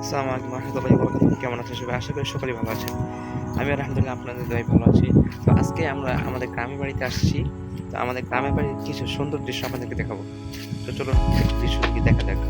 আসসালামু আলাইকুম রহমতুল্লাহি ওয়া বারাকাতুহু। কেমন আছেন সবাই? আশা করি সকলেই ভালো আছেন। আমি আলহামদুলিল্লাহ আপনাদের দয়ায় ভালো আছি। তো আজকে আমরা আমাদের গ্রামের বাড়িতে আসছি। তো আমাদের গ্রামের বাড়ির কিছু সুন্দর দৃশ্য আপনাদেরকে দেখাবো। তো চলুন একটু দৃশ্যগুলি দেখা যাক।